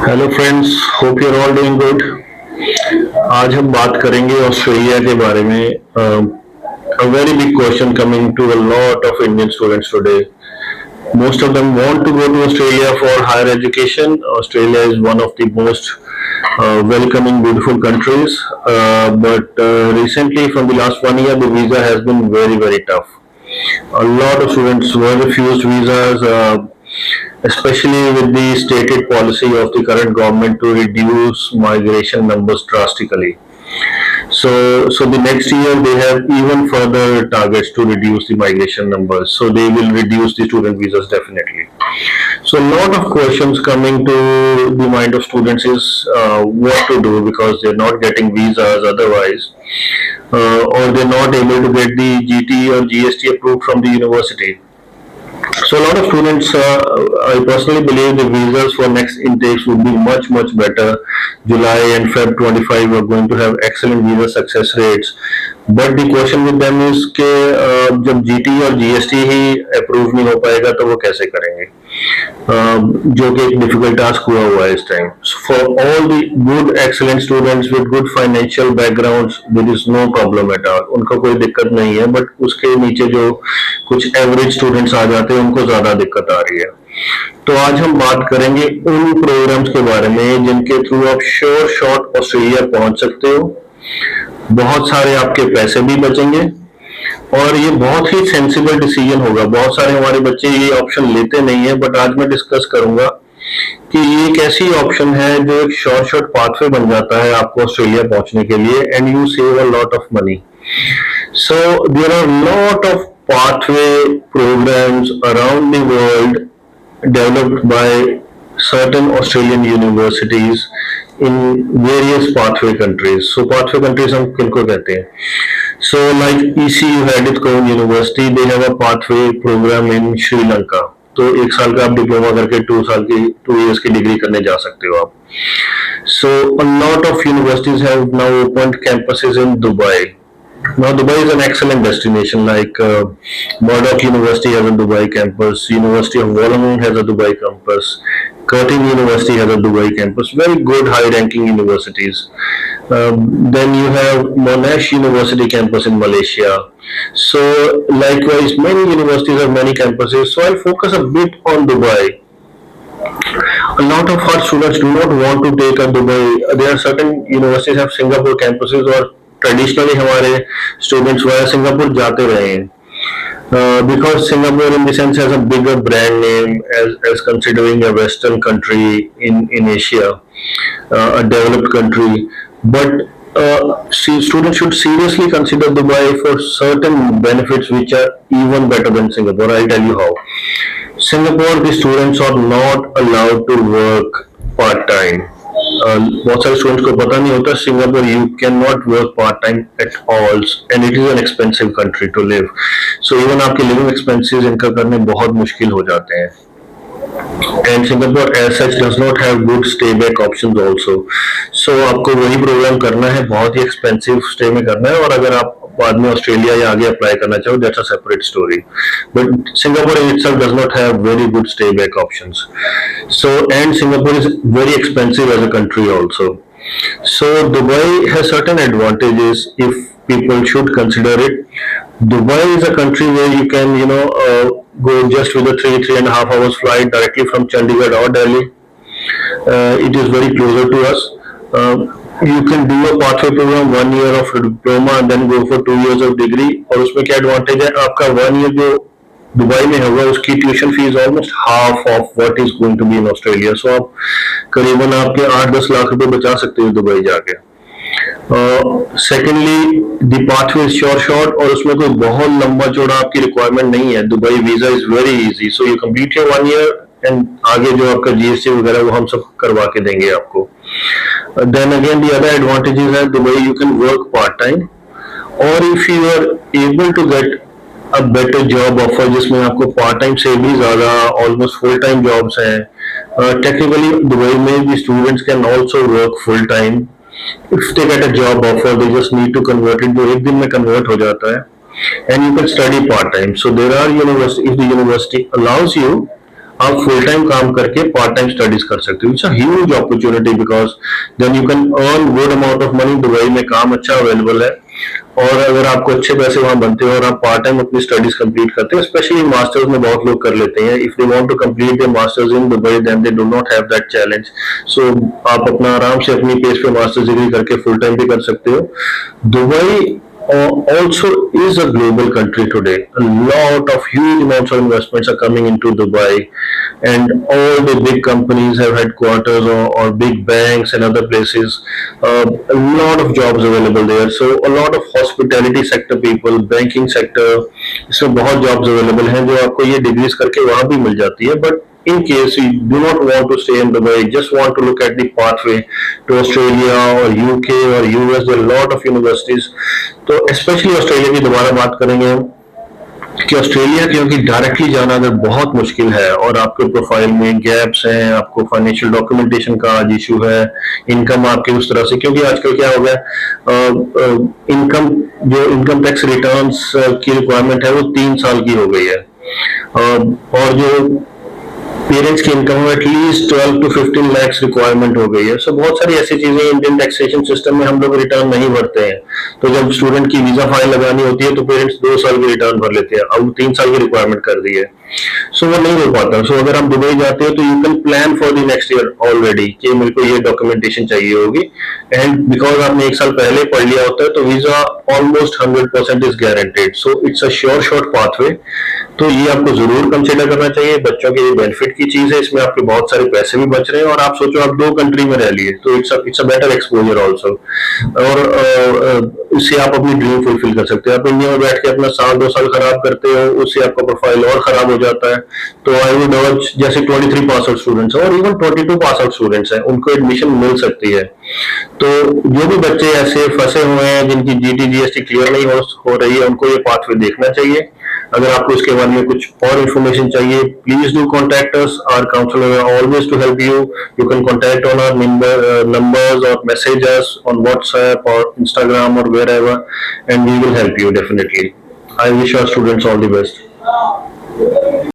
Hello friends, hope you are all doing good. आज हम बात करेंगे ऑस्ट्रेलिया के बारे में। A very big question coming to a lot of Indian students today. Most of them want to go to Australia for higher education. Australia is one of the most welcoming, beautiful countries. But recently, from the last 1 year, the visa has been very, very tough. A lot of students were refused visas, especially with the stated policy of the current government to reduce migration numbers drastically. So the next year they have even further targets to reduce the migration numbers. So they will reduce the student visas definitely. So a lot of questions coming to the mind of students is what to do because they're not getting visas otherwise, or they're not able to get the GT or GST approved from the university. So a lot of students, I personally believe the visas for next intakes would be much better. July and Feb 25 are going to have excellent visa success rates. But the question with them is कि जब GT और GST ही approve नहीं हो पाएगा तो वो कैसे करेंगे, जो कि एक डिफिकल्ट टास्क हुआ है इस time. For all the good excellent students with good financial backgrounds there is no problem at all, उनको कोई दिक्कत नहीं है. बट उसके नीचे जो कुछ एवरेज स्टूडेंट्स आ जाते हैं उनको ज्यादा दिक्कत आ रही है. तो आज हम बात करेंगे उन प्रोग्राम्स के बारे में जिनके थ्रू आप श्योर शॉट ऑस्ट्रेलिया पहुंच सकते हो. बहुत सारे आपके पैसे भी बचेंगे और ये बहुत ही सेंसिबल डिसीजन होगा. बहुत सारे हमारे बच्चे ये ऑप्शन लेते नहीं है, बट आज मैं डिस्कस करूंगा कि ये एक ऐसी ऑप्शन है जो एक शॉर्ट पाथवे बन जाता है आपको ऑस्ट्रेलिया पहुंचने के लिए, and you save a lot of money. So there are lot of pathway programs around the world developed by certain Australian universities in various pathway countries. So pathway countries हम किनको कहते हैं? So like ECU Edith Cowan University, they have a pathway program in Sri Lanka. तो 1 साल का आप diploma करके 2 years की डिग्री करने जा सकते हो आप. So a lot of universities have now opened campuses in Dubai. Now Dubai is an excellent destination. Like Murdoch University has a Dubai campus, University of Wollongong has a Dubai campus, Curtin University has a Dubai campus. Very good, high-ranking universities. Then you have Monash University campus in Malaysia. So likewise, many universities have many campuses. So I'll focus a bit on Dubai. A lot of our students do not want to take a Dubai. There are certain universities have Singapore campuses, और traditionally हमारे students via Singapore जाते रहे हैं, because Singapore in the sense has a bigger brand name as considering a Western country in Asia, a developed country. But students should seriously consider Dubai for certain benefits which are even better than Singapore. I'll tell you how. Singapore, the students are not allowed to work part time. बहुत सारे students को पता नहीं होता, Singapore you can not work part time at all, and it is an expensive country to live. So even आपके living expenses इनका करने बहुत मुश्किल हो जाते हैं. And Singapore as such does not have good stay back options also. So आपको वही प्रोग्राम करना है, बहुत ही एक्सपेंसिव स्टे में करना है. और अगर आप बाद में ऑस्ट्रेलिया या आगे अप्लाई करना चाहो, that's a separate story. But Singapore in itself does not have very good stay back options. So and Singapore is very expensive as a country also. So Dubai has certain advantages if people should consider it. Dubai is a country where you can go just with a 3.5 hours flight directly from Chandigarh or Delhi. It is very closer to us. You can do a pathway program 1 year of diploma and then go for 2 years of degree. और उसमें क्या advantage है, आपका 1 year जो Dubai में होगा उसकी tuition fees almost half of what is going to be in Australia. So आप करीबन आपके 8-10 लाख रुपए बचा सकते हो दुबई जाके. Secondly the pathway is short और उसमें कोई बहुत लंबा चौड़ा आपकी रिक्वायरमेंट नहीं है. Dubai visa is very easy. So you complete your 1 year and आगे जो आपका जीएसटी वगैरह वो हम सब करवा के देंगे आपको. Then again the other advantages है Dubai you can work part time, और if you are able to get a better job offer जिसमें आपको पार्ट टाइम से भी ज्यादा ऑलमोस्ट फुल टाइम जॉब्स हैं. टेक्निकली दुबई में भी students can also work full time if they get a job offer. They just need to convert it, जो 1 दिन में कन्वर्ट हो जाता है, and you can study part time. So there are university, if the university allows you, आप full time काम करके part time studies कर सकते हो. It's a huge opportunity because then you can earn good amount of money. Dubai में काम अच्छा available है, और अगर आपको अच्छे पैसे वहां बनते हो और आप पार्ट टाइम अपनी स्टडीज कंप्लीट करते हो, स्पेशली मास्टर्स में बहुत लोग कर लेते हैं. If they want to complete their masters in Dubai then they do not have that challenge. So आप अपना आराम से अपनी पेस पे मास्टर्स डिग्री करके फुल टाइम भी कर सकते हो. Dubai also is a global country today. A lot of huge amounts of investments are coming into Dubai, and all the big companies have headquarters, or big banks and other places. A lot of jobs available there. So a lot of hospitality sector people, banking sector, इसमें बहुत jobs available हैं जो आपको ये degrees करके वहाँ भी मिल जाती है. But in case you do not want to stay in Dubai, just want to look at the pathway to Australia or UK or US, there are a lot of universities. तो specially Australia की दोबारा बात करेंगे कि Australia क्योंकि directly जाना अगर बहुत मुश्किल है और आपके प्रोफाइल में गैप्स हैं, आपको फाइनेंशियल डॉक्यूमेंटेशन का आज इशू है, इनकम आपकी उस तरह से, क्योंकि आजकल क्या हो गया, इनकम जो इनकम टैक्स रिटर्न्स की रिक्वायरमेंट है वो 3 साल की हो गई है, और जो पेरेंट्स की income at least 12 to 15 lakhs requirement हो गई है. सो बहुत सारी ऐसी चीजें इंडियन टैक्सेशन सिस्टम में हम लोग रिटर्न नहीं भरते हैं. तो जब स्टूडेंट की वीजा फाइल लगानी होती है तो पेरेंट्स 2 साल की रिटर्न भर लेते हैं. अब 3 साल की रिक्वायरमेंट कर दी है, सो वो नहीं हो पाता. सो अगर आप दुबई जाते हो तो you can plan for the next year already कि मेरे को ये डॉक्यूमेंटेशन चाहिए होगी, एंड बिकॉज आपने 1 साल पहले पढ़ लिया होता है तो visa almost 100% is guaranteed. So it's a sure short pathway. तो ये आपको जरूर कंसिडर करना चाहिए. बच्चों के लिए बेनिफिट की चीज है, इसमें आपके बहुत सारे पैसे भी बच रहे हैं, और आप सोचो आप 2 कंट्री में रह लिए तो it's a better exposure also. और इससे आप अपनी ड्रीम फुलफिल कर सकते हैं. आप इंडिया में बैठ के अपना 1-2 साल खराब करते हो, उससे आपका प्रोफाइल और खराब हो जाता है. तो आई वुड अर्ज, जैसे 23 पास आउट स्टूडेंट्स और इवन 22 पास आउट स्टूडेंट्स हैं, उनको एडमिशन मिल सकती है. तो जो भी बच्चे ऐसे फंसे हुए हैं जिनकी जीटी जीएसटी क्लियर नहीं हो रही है, उनको ये पाथवे देखना चाहिए. अगर आपको इसके बारे में कुछ और इन्फॉर्मेशन चाहिए, please do contact us. Our counsellor are always to help you. You can contact on our numbers or message us on WhatsApp or Instagram or wherever, and we will help you definitely. I wish our students all the best.